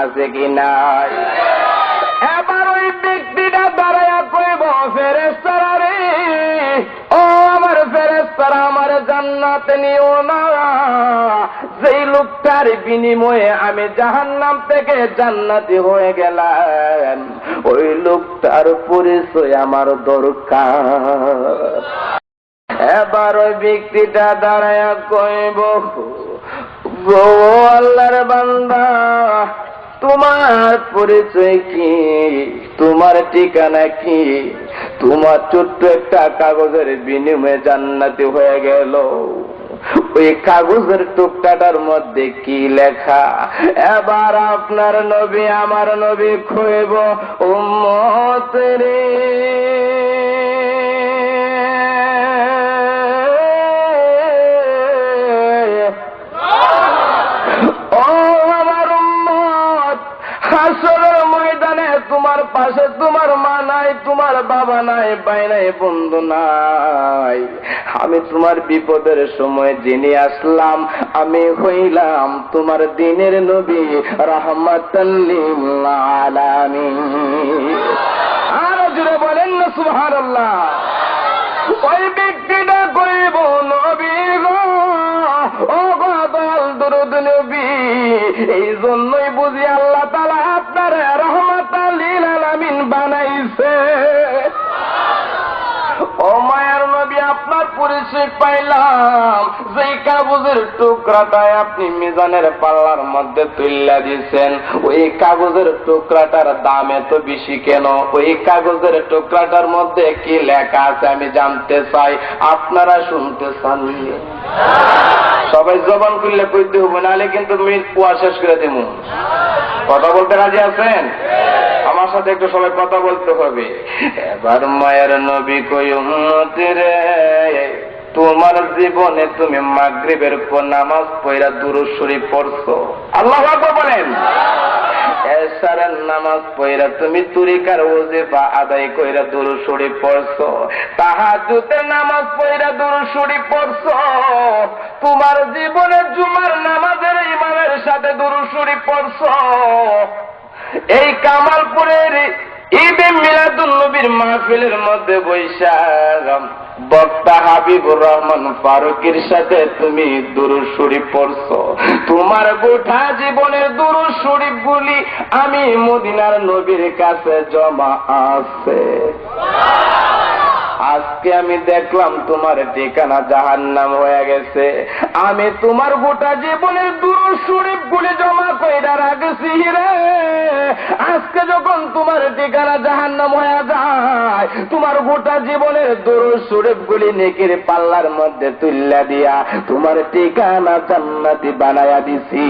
আছে কি নাই? এবার ওই ব্যক্তিটা দাঁড়ায়া কইব, ফেরেশতারা রে, ও আমার ফেরেশতারা, আমার জান্নাতে নিও না। যেই লোকটার বিনিময়ে আমি জাহান্নাম থেকে জান্নাতি হয়ে গেলাম, ওই লোকটার পরিচয় আমার দরকার। এবার ওই ব্যক্তিটা দাঁড়ায়া কইব, গো আল্লাহর বান্দা, তোমার পরিচয় কি? তোমার ঠিকানা কি? তোমার ছোট্ট একটা কাগজের বিনিময়ে জান্নাতি হয়ে গেল, ওই কাগজের টুকটাটার মধ্যে কি লেখা? এবার আপনার নবী, আমার নবী কইব, উম্মত রে, হাসরের ময়দানে তোমার পাশে তোমার মা নাই, তোমার বাবা নাই, ভাই নাই, বন্ধু নাই। আমি তোমার বিপদের সময় জেনে আসলাম, আমি হইলাম তোমার দিনের নবী, রাহমাতাল লিল আলামিন। আর জোরে বলেন না সুবহানাল্লাহ। ওই ব্যক্তিটা কইব, নবী গো, ও গো দয়াল দরুদ নবী, এই জন্যই বুঝি আল্লাহ তাআলা আপনার রাহমাতাল লিল আলামিন বানাইছে। ও মায়ার নবী, আপনার পরিচয় পাইলাম, যে কাগজের টুকরাটায় আপনি মিজানের পাল্লার মধ্যে তুইলা দিয়েছেন, ওই কাগজের টুকরাটার দাম এত বেশি কেন? ওই কাগজের টুকরাটার মধ্যে কি লেখা আছে আমি জানতে চাই। আপনারা শুনতে চান? সবাই জবান খুললে কইতে হবে, নাহলে কিন্তু মিনিট কুয়া শেষ করে দেব। কথা বলতে রাজি আছেন? আমার সাথে একটু সবাই কথা বলতে হবে। এবার মায়ের নবী কই, উম্মত রে, তোমার জীবনে তুমি মাগরিবের পর নামাজ পড়া দুরূদ শরীফ পড়ছো? আল্লাহু আকবার বলেন। এশারের নামাজ পড়া তুমি তরিকার ওয়াজিফা আদায় কইরা দুরূদ শরীফ পড়ছো? তাহাজ্জুদের নামাজ পড়া দুরূদ শরীফ পড়ছো? তোমার জীবনে জুমার নামাজের ইমামের সাথে দুরূদ শরীফ পড়ছো? এই কামালপুরের ঈদে মিলাদুন নবীর মাহফিলের মধ্যে বৈশা বক্তা হাবিবুর রহমান ফারুকের সাথে তুমি দুরূদ শরীফ পড়ছো? তোমার গোটা জীবনের দুরূদ শরীফ গুলি আমি মদিনার নবীর কাছে জমা আছে। আজকে আমি দেখলাম তোমার ঠিকানা জাহান্নাম হয়ে গেছে। আমি তোমার গোটা জীবনের দুরূদ শরীফ গুলি জমা কইরা রাখছি রে। আজকে যখন তোমার ঠিকানা জাহান্নাম হয়ে যায়, তোমার গোটা জীবনের দুরূদ শরীফ গুলি নেকির পাল্লার মধ্যে তুইলা দিয়া তোমার ঠিকানা জান্নাতি বানায়া দিছি।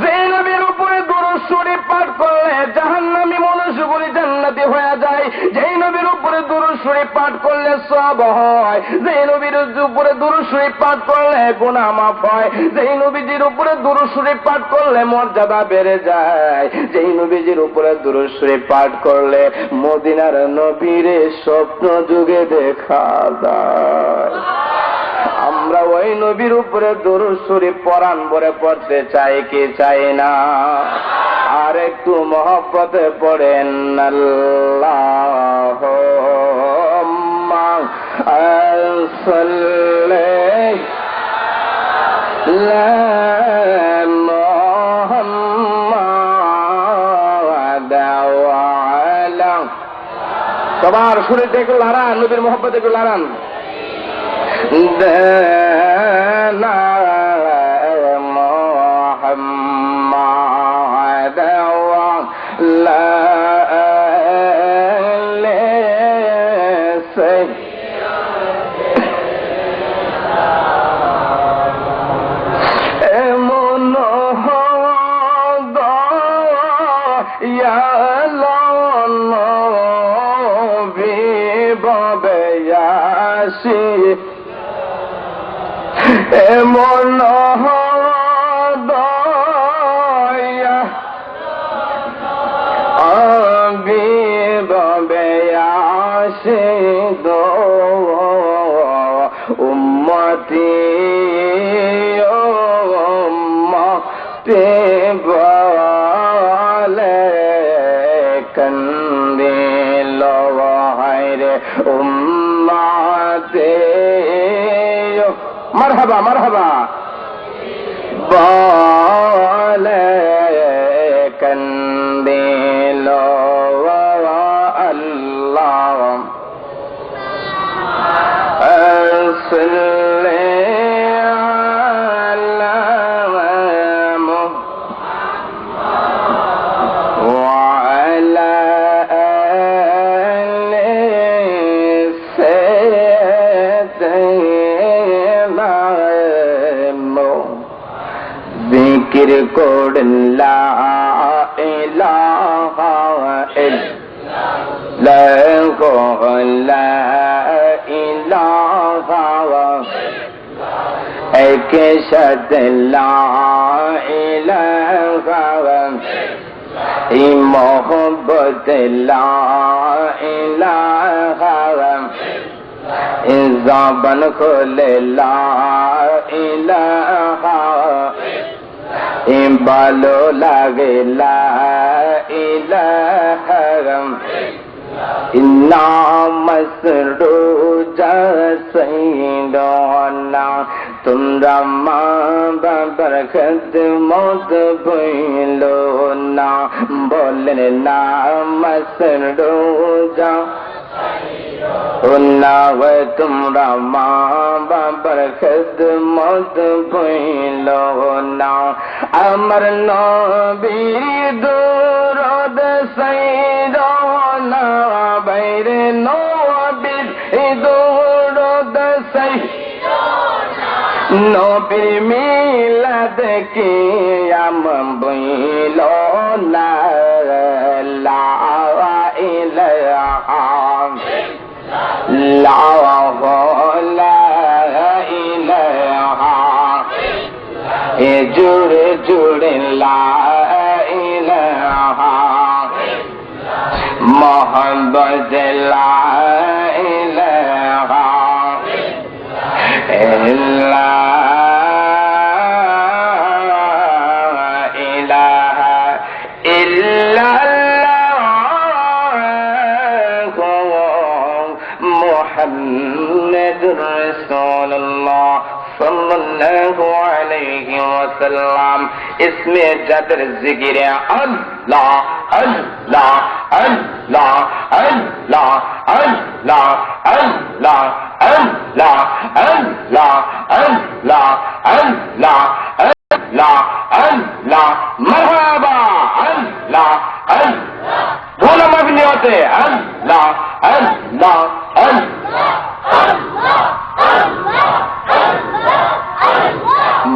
যে নবীর উপরে দুরূদ শরীফ পাঠ করলে জাহান্নামী মানুষগুলি জান্নাতি হয়ে যায়, যেই নবীর উপরে দুরূদ শরীফ পাঠ করলে সওয়াব হয়, যেই নবীর উপরে দুরূদ শরীফ পাঠ করলে গুনাহ মাফ হয়, যেই নবীজির উপরে দুরূদ শরীফ পাঠ করলে মর্যাদা বেড়ে যায়, যেই নবীজির উপরে দুরূদ শরীফ পাঠ করলে মদিনার নবীরে স্বপ্ন যুগে দেখা যায়। আমরা ওই নবীর উপরে দুরূদ শরীফ পরাণ ভরে পড়তে চাই কি চাই না? আর একটু মহব্বতে পড়েন, আল্লাহুম্মা সাল্লি আলা মুহাম্মাদ ওয়া আলা। সবার শুনে দেখো লারান, নবীর মহব্বতে একটু লারান। দেনা মুহাম্মাদ ওয়া আলা এমন দয়া আমি বাবে আসে দো উম্মতি উম্মতি বলে কান্দিল হায়রে উম্মতে মারহাবা মারহাবা বলে কান্দিল আল্লাহ জিকির করুন লা ইলাহা ইল্লাল্লাহ লা ইলাহা এক সাথ লা ইলাহা ই মোহব্বত লা ইলাহা জবান খোলে লা ইলাহা ভালো লাগে লা ইলাহা নাম সরোজা সৈদনা তোমরা মা বাবার খিদমত ভুলো না বলেন নাম সরোজা তোমরা মা বাবার খিদমত ভুলো না আমার নবীর দুরূদ সাইয়্যিদনা বাইরে নবীর দুরূদ সাইয়্যিদনা নবীর মিলাদ কিয়াম বইলো না লা ইলাহা লা ইলাহা এ জুড়ে জুড়ে লা ইলাহা মোহাম্মদ লা ইলাহা ইলাহা ইল্লাল্লাহ মুহাম্মাদুর রাসূলুল্লাহ সাল্লাল্লাহু আলাইহি ওয়াসাল্লাম ইসমে জাতের জিকিরে আল্লাহ আল্লাহ আল্লাহ আল্লাহ আল্লাহ আল্লাহ আল্লাহ আল্লাহ আল্লাহ আল্লাহ আল্লাহ আল্লাহ মারহাবা আল্লাহ আল্লাহ বলো মাফি হতে আল্লাহ আল্লাহ আল্লাহ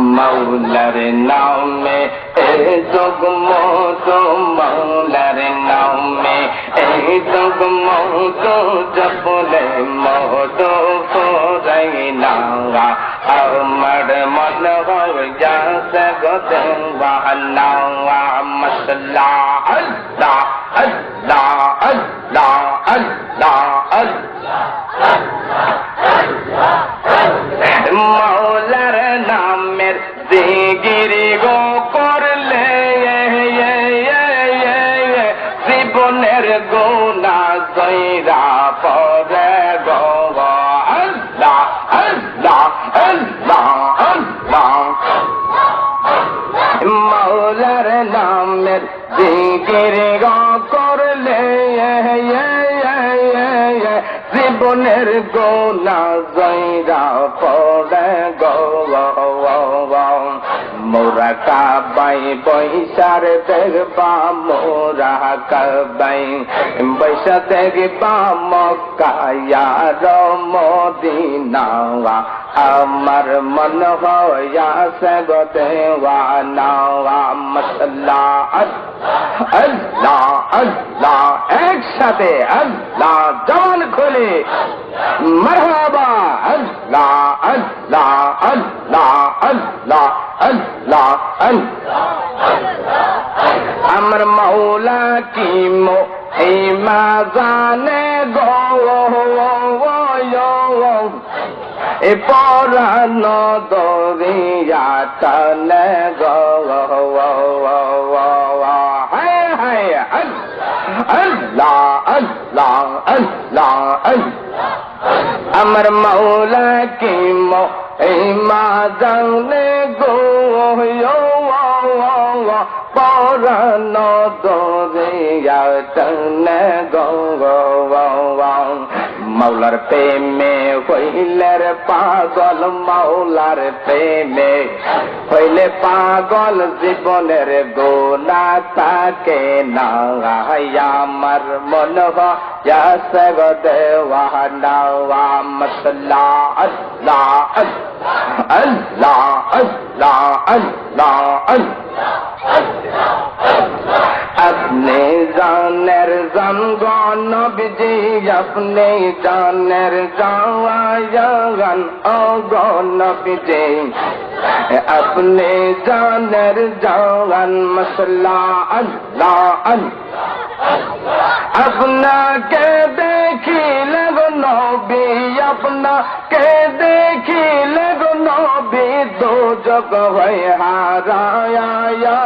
মৌলার নামে জগমত মৌলার নামে জগমত জপলে মত ফোরাই না আমার মন যাসে গদেওয়ালা মসলা আল্লাহ আল্লাহ আল্লাহ আল্লাহ মৌলার নামের জিগিরি গো করলে জীবনের গুনাহ জয়রা পরে গো আল্লাহ আল্লাহ আল্লাহ আল্লাহ মৌলার নামের জিগিরি গো করলে জীবনের গুনাহ জয়রা পড়ে গো মোরা কাবাই বৈশার দেখবা মোরা কাবাই বৈশা দেখবা মক্কায়ার মদিনা আমার মন হইয়াছে গো দেওয়ানা মসলা আল্লাহ আল্লাহ একসাথে আল্লাহ জবান খুলে মারহাবা আল্লাহ আল্লাহ আল্লাহ আল্লাহ আল্লাহ আল্লাহ আমার মৌলা কি মহিমা জানে গো এ পরানো দরিয়া টানে গো হায় হায় আল্লাহ আল্লাহ আল্লাহ আল্লাহ আমার মাওলা কি মহিমা জানে গো পরানো দরিয়া টানে গো মাওলার প্রেমে হইলের পাগল মাওলার প্রেমে হইলে পাগল জীবনের গোনা থাকে না আমার মন হইয়াছে গো দেওয়ানা মসলা আল্লাহ আল্লাহ আল্লাহ আল্লাহ আল্লাহ अपने जानेर जान नबीजी अपने जानेर जान ओ गो नबीजी अपने जानेर जान मसला अल्लाह अपना के देखी लगो नबी अपना के देखी लगो नबी दो जगह हाराया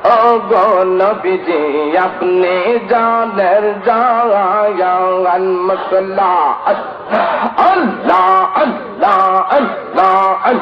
ओ गो नबीजी अपने जानेर जान मसला अल्लाह अल्लाह अल्लाह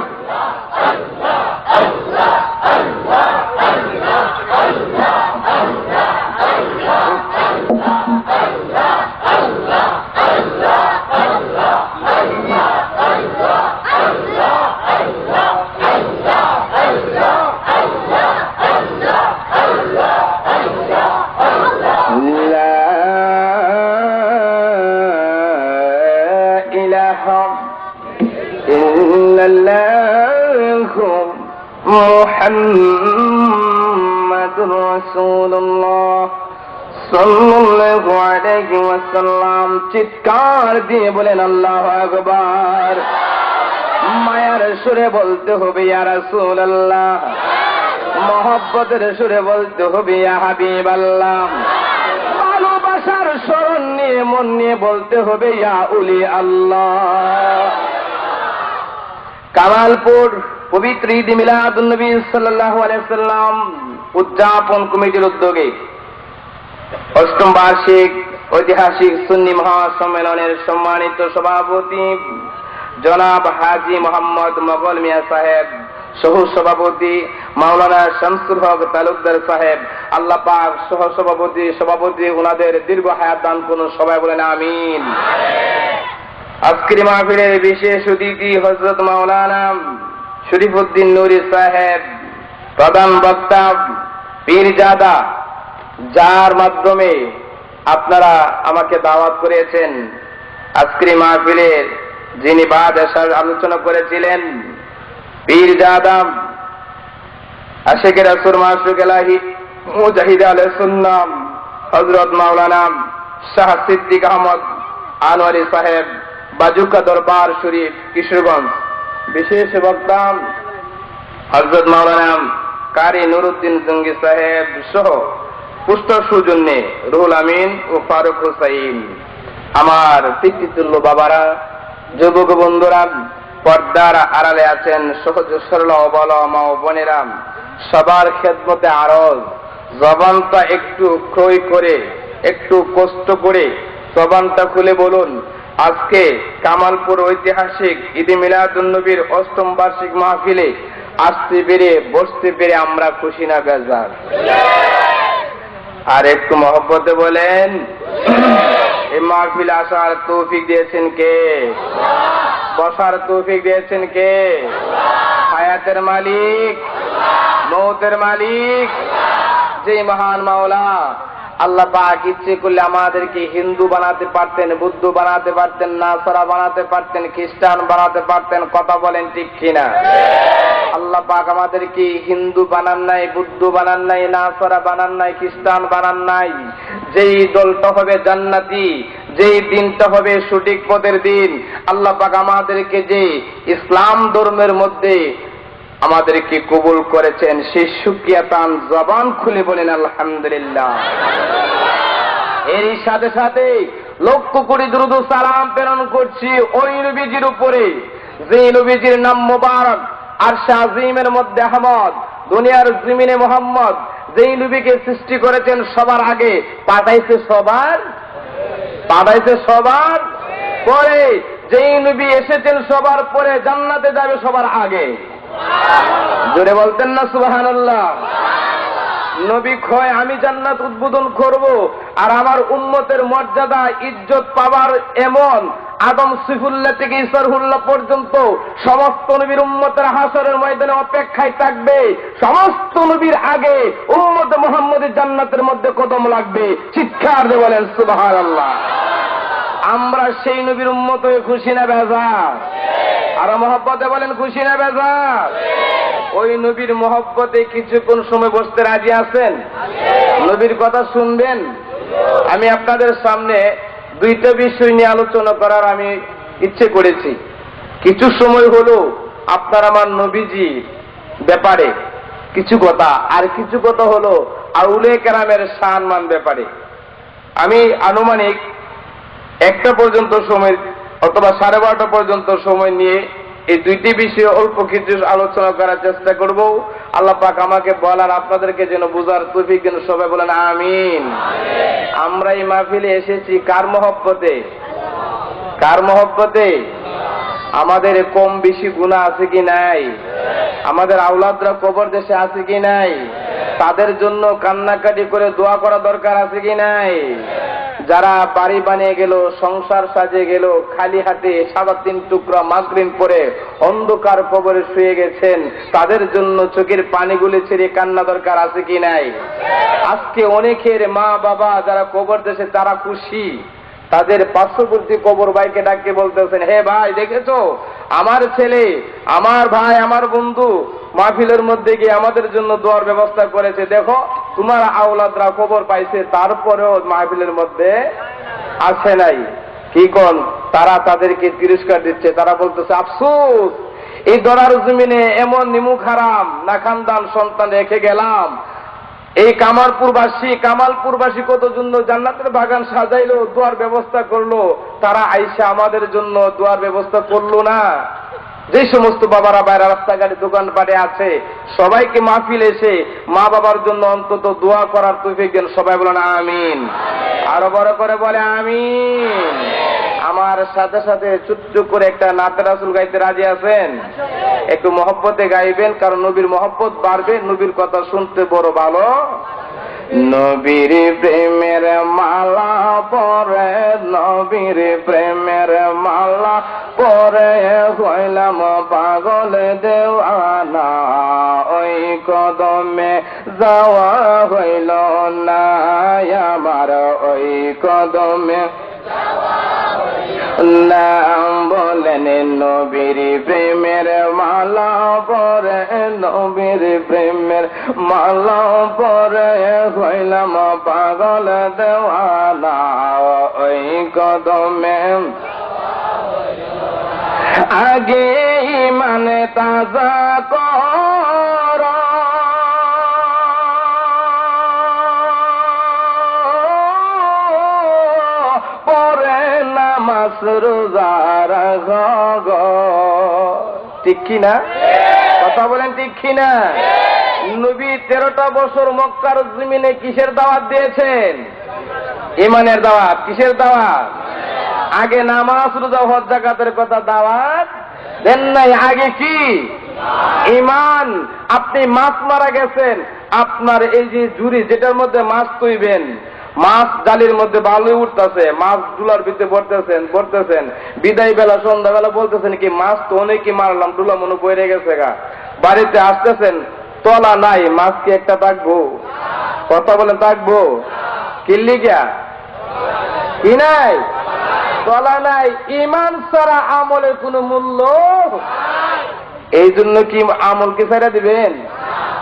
মুহাম্মাদুর রাসূলুল্লাহ সাল্লাল্লাহু আলাইহি ওয়াসাল্লাম চিৎকার দিয়ে বলেন আল্লাহু আকবার মায়ার সুরে বলতে হবে ইয়া রাসূলুল্লাহ মহব্বতের সুরে বলতে হবে ইয়া হাবিবাল্লাহ ভালোবাসার স্মরণ নিয়ে মন নিয়ে বলতে হবে ইয়া উলি আল্লাহ কামালপুর পবিত্র ঈদ মিলাদুন নবী সাল্লাল্লাহু আলাইহি ওয়াসাল্লাম উদযাপন কমিটির উদ্যোগে অষ্টম বার্ষিক ঐতিহাসিক সুন্নি মহাসম্মেলনের সম্মানিত সভাপতি জনাব হাজী মোহাম্মদ মোগল মিয়া সাহেব, সহ সভাপতি মাওলানা শামসুল হক তালুকদার সাহেব, আল্লাহ পাক সহ সভাপতি ওনাদের দীর্ঘ হায়াত দান করুন, সবাই বলেন আমিন। আজকের মাহফিলের বিশেষ অতিথি হযরত মাওলানা শরীফউদ্দিন নুরি সাহেব, প্রধান বক্তা পীরজাদা, যার মাধ্যমে আপনারা আমাকে দাওয়াত করেছেন। আজকের মাহফিলের যিনি বাদ আসার আলোচনা করেছিলেন পীরজাদা আশিকে রাসূল মাসুক এলাহি মুজাহিদ আলে সুন্নাহ হযরত মাওলানা শাহ সিদ্দিক আহমদ আনোয়ারি সাহেব, বাজুকা দরবার শরীফ, কিশোরগঞ্জ। বিশেষ বক্তা হযরত মাওলানা কারি নুরুদ্দিন জঙ্গি সাহেব সহ পুষ্ট সৌজন্যে রুহুল আমিন ও ফারুক হুসাইন। আমার পিতৃতুল্য বাবারা, যুবক বন্ধুরা, পর্দার আড়ালে আছেন সহজ সরল অবল মা ও বোনেরা, সবার খেদমতে আরজ জবানটা একটু ক্ষয় করে, একটু কষ্ট করে জবানটা খুলে বলুন, আজকে কামালপুর ঐতিহাসিক ঈদে মিলাদুন নবীর অষ্টম বার্ষিক মাহফিলে আসতে পেরে বসতে পেরে আমরা খুশি না বেজার? আর একটু মহব্বতে বলেন এই মাহফিলে আসার তৌফিক দিয়েছেন কে? বসার তৌফিক দিয়েছেন কে? হায়াতের মালিক, মৌতের মালিক যে মহান মাওলা আল্লাহ পাক ইচ্ছে করলে আমাদেরকে হিন্দু বানাতে পারতেন, বুদ্ধ বানাতে পারতেন, নাসারা বানাতে পারতেন, খ্রিস্টান বানাতে পারতেন। কথা বলেন ঠিক কিনা? আল্লাহ পাক আমাদেরকে হিন্দু বানান নাই, বুদ্ধ বানান নাই, নাসারা বানান নাই, খ্রিস্টান বানান নাই। যেই দলটা হবে জান্নাতি, যেই দিনটা হবে সঠিক পথের দিন, আল্লাহ পাক আমাদেরকে যে ইসলাম ধর্মের মধ্যে আমাদেরকে কবুল করেছেন, সেই শুকরিয়া তান জবান খুলে বলেন আলহামদুলিল্লাহ। এরই সাথে সাথে লক্ষ কোটি দুরূদ ও সালাম প্রেরণ করছি ওই নবীজির উপরে যে নবীজির নাম মুবারক, আরশে আজিমের মধ্যে আহমদ, দুনিয়ার জমিনে মোহাম্মদ, যেই নবীকে সৃষ্টি করেছেন সবার আগে, পাঠাইছে সবার পরে, যেই নবী এসেছেন সবার পরে, জান্নাতে যাবে সবার আগে। জোরে বলতেন না সুবহানাল্লাহ? নবী কয় আমি জান্নাত উদ্বোধন করব, আর আমার উম্মতের মর্যাদা ইজ্জত পাওয়ার এমন আদম সিফুল্লাহ থেকে ইসরহুল্লাহ পর্যন্ত সমস্ত নবীর উম্মতের হাসরের ময়দানে অপেক্ষায় থাকবে। সমস্ত নবীর আগে উম্মত মুহাম্মদের জান্নাতের মধ্যে কদম লাগবে। চিৎকার দিয়ে বলেন সুবহানাল্লাহ। আমরা সেই নবীর উম্মত হয়ে খুশি না বেজার? আর মহব্বতে বলেন খুশি না বেজার? ওই নবীর মহব্বতে কিছুক্ষণ সময় বসতে রাজি আছেন? নবীর কথা শুনবেন? আমি আপনাদের সামনে দুইটা বিষয় নিয়ে আলোচনা করার আমি ইচ্ছে করেছি। কিছু সময় হলো আপনার আমার নবীজি ব্যাপারে কিছু কথা, আর কিছু কথা হলো আউলিয়া কেরামের সম্মান ব্যাপারে। আমি আনুমানিক 1টা পর্যন্ত সময় অথবা 12:30 পর্যন্ত সময় নিয়ে এই দুইটি বিষয়ে অল্প কিছু আলোচনা করার চেষ্টা করব। আল্লাহ পাক আমাকে বলার, আপনাদেরকে যেন বুঝার তৌফিক দেন। সবাই বলেন আমিন। আমরা এই মাহফিলে এসেছি কার মহব্বতে? কার মহব্বতে? আমাদের কম বেশি গুনাহ আছে কি নাই? আমাদের আওলাদরা কবর দেশে আছে কি নাই? তাদের জন্য কান্নাকাটি করে দোয়া করা দরকার আছে কি নাই? যারা বাড়ি বানিয়ে গেল, সংসার সাজিয়ে গেল, খালি হাতে 3.5 টুকরা মাগরিন পরে অন্ধকার কবরে শুয়ে গেছেন, তাদের জন্য চোখের পানিগুলি ছেড়ে কান্না দরকার আছে কি নাই? আজকে অনেকের মা বাবা যারা কবর দেশে তারা খুশি, তাদের পার্শ্ববর্তী কবর ভাইকে ডাকে বলতেছেন, হে ভাই দেখেছো আমার ছেলে, আমার ভাই, আমার বন্ধু মাহফিলের মধ্যে গিয়ে আমাদের জন্য দোয়ার ব্যবস্থা করেছে, দেখো তোমার আওলাদরা কবর পাইছে, তারপরেও মাহফিলের মধ্যে আসে নাই। কি কোন? তারা তাদেরকে তিরস্কার দিচ্ছে। তারা বলতেছে আফসোস, এই দরার জমিনে এমন নিমুখ হারাম না খানদান সন্তান রেখে গেলাম। এই কামালপুরবাসী কত জন্য জান্নাতের বাগান সাজাইলো, দোয়ার ব্যবস্থা করলো, তারা আইসা আমাদের জন্য দোয়ার ব্যবস্থা করলো না। যে সমস্ত বাবারা বাইরে রাস্তাঘাটে দোকানপাটে আছে, সবাইকে মাহফিল এসে মা বাবার জন্য অন্তত দোয়া করার তৌফিক দেন। সবাই বলেন আমিন। আরো বড় করে বলে আমিন। আমার সাথে সাথে ছোট্ট করে একটা নাতে রাসূল গাইতে রাজি আছেন? একটু মহব্বতে গাইবেন, কারণ নবীর মহব্বত বাড়বে, নবীর কথা শুনতে বড় ভালো। নবীর প্রেমের মালা পরে, নবীর প্রেমের মালা পরে হইলাম পাগল দেওয়ানা, ওই কদমে যাওয়া হইল না আমার, ওই কদমে নাম বলেন নবীর প্রেমের মালা পরে, নবীর প্রেমের মালা পরে হইলাম পাগল দেওয়ানা, ওই কদমে আগে মানে তাজা কর, পরে নামাজ রোজা রাখ। ঠিক কি না? কথা বলেন ঠিক কি না? নবী 13টা বছর মক্কার জমিনে কিসের দাওয়াত দিয়েছেন? ঈমানের দাওয়াত। কিসের দাওয়াত? আগে নামাজ রোজা হজ যাকাতের কথা দাওয়াত দেন নাই। আগে কি? ঈমান। আপনি মাছ মারা গেছেন, আপনার এই যে ঝুড়ি যেটার মধ্যে মাছ তুইবেন, মাছ জালির মধ্যে বালু উঠতেছে, মাছ ডুলার ভিতরে ভরতেছেন, বিদায় বেলা সন্ধ্যাবেলা বলতেছেন কি মাছ তো অনেকই মারলাম, ডুলা মনে বইরে গেছে গা। বাড়িতে আসতেছেন, তলা নাই, মাছ কি একটা থাকবো? কথা বলেন থাকবো? কিল্লি গিয়া কি নাই? তলা নাই। ঈমান ছাড়া আমলের কোনো মূল্য। এই জন্য কি আমলকে ছেড়ে দিবেন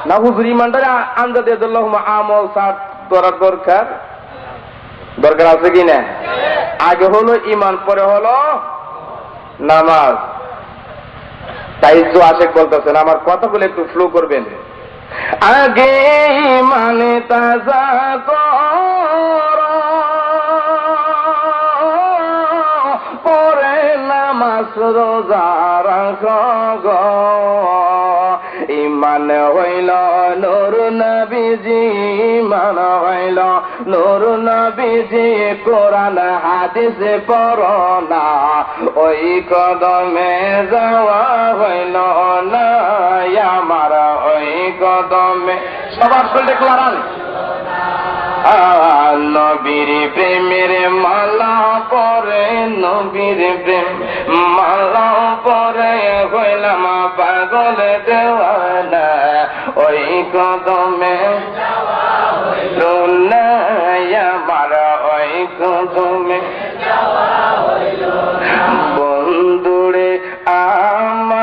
না? হুজুর ঈমানটা আন্দা দিয়ে দিল্লাহ আমল সার করার দরকার আছে কি না? আগে হলো ঈমান, পরে হলো নামাজ। তাই তো আশেক বলতেছেন, আমার কথাগুলো একটু ফ্লো করবেন। আগে ঈমানে তাজা কর, পরে নামাজ রোজা রাখ। গো ইমান হইল নূর নবীজি ইমান হইল নূর নবীজি কোরআন হাদিস পড়ো না ওই কদমে যাওয়া হইল না আমার ওই কদমে সবার শুনতে ক্লারান নবীর প্রেমের মালা পরে নবীর প্রেম মালা পরে হইলাম পাগল দেওয়ানা ওই কদমে আমার ওই কদমে বন্ধুরে আমার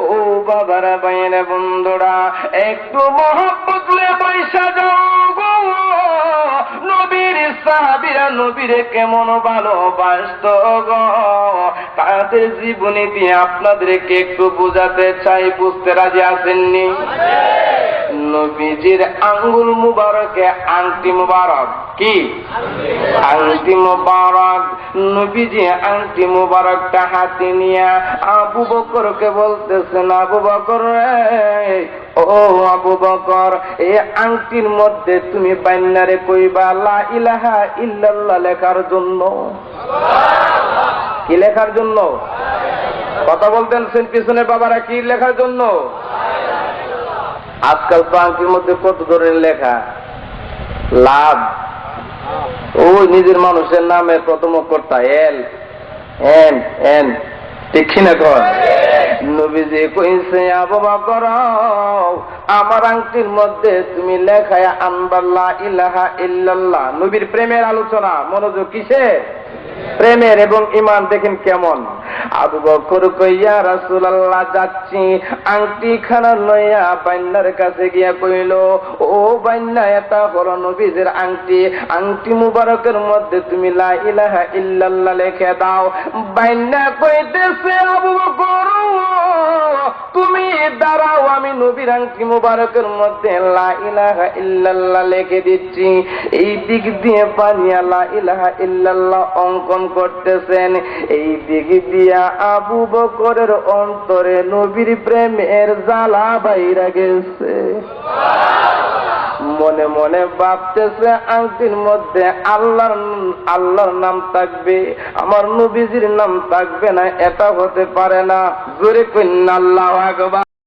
ও বাবার বাইরে বন্ধুরা একটু মহব্বত লে পয়সা যাও গো নবীর সাহাবীরা নবীরে কেমন ভালোবাসত গো তাদের জীবনী দিয়ে আপনাদেরকে একটু বোঝাতে চাই বুঝতে রাজি আছেননি নবীজির আঙ্গুল মুবারকে আংটি মুবারক কি আংটি মুবারক নবীজি আংটি মুবারকটা হাতে নিয়ে আবু বকরকে বলতেছেন আবু বকর ও আবু বকর এই আংটির মধ্যে তুমি বাইনারে কইবা লা ইলাহা ইল্লাল্লাহ লেখার জন্য কি লেখার জন্য কথা বলতেন পিছনে বাবারা কি লেখার জন্য আজকাল তো আংটির মধ্যে কত ধরনের লেখা লাভ ওই নিজের মানুষের নামে প্রথম অক্ষরটা এল এন এন ঠিক না কর নবীজি কইছে আবু বকর আমার আংটির মধ্যে তুমি লেখায় আনবা লা ইলাহা ইল্লাল্লাহ নবীর প্রেমের আলোচনা মনোযোগ কিসে প্রেমের এবং ঈমান দেখেন কেমন আবু বকর কইয়া রাসূলুল্লাহ যাচ্ছি আংটি খানা লইয়া বাইন্নার কাছে গিয়া কইল ও বাইন্না এটা হলো নবীজির আংটি আংটি মুবারকের মধ্যে তুমি লা ইলাহা ইল্লাল্লাহ লিখে দাও বাইন্না কইতেছে আবু বকর তুমি দাঁড়াও আমি নবীর আংটি মুবারকের মধ্যে লা ইলাহা ইল্লাল্লাহ লিখে দিচ্ছি এই দিক দিয়ে পানিয়া লা ইলাহা ইল্লাল্লাহ অঙ্কন করতেছেন এই দিক দিয়া আবু বকরের অন্তরে নবীর প্রেমের জ্বালা বাইরা গেছে মনে মনে ভাবতেছে আংটির মধ্যে আল্লাহর নাম থাকবে আমার নবীজির নাম থাকবে না এটা হতে পারে না জোরে কইন আল্লাহু আকবার।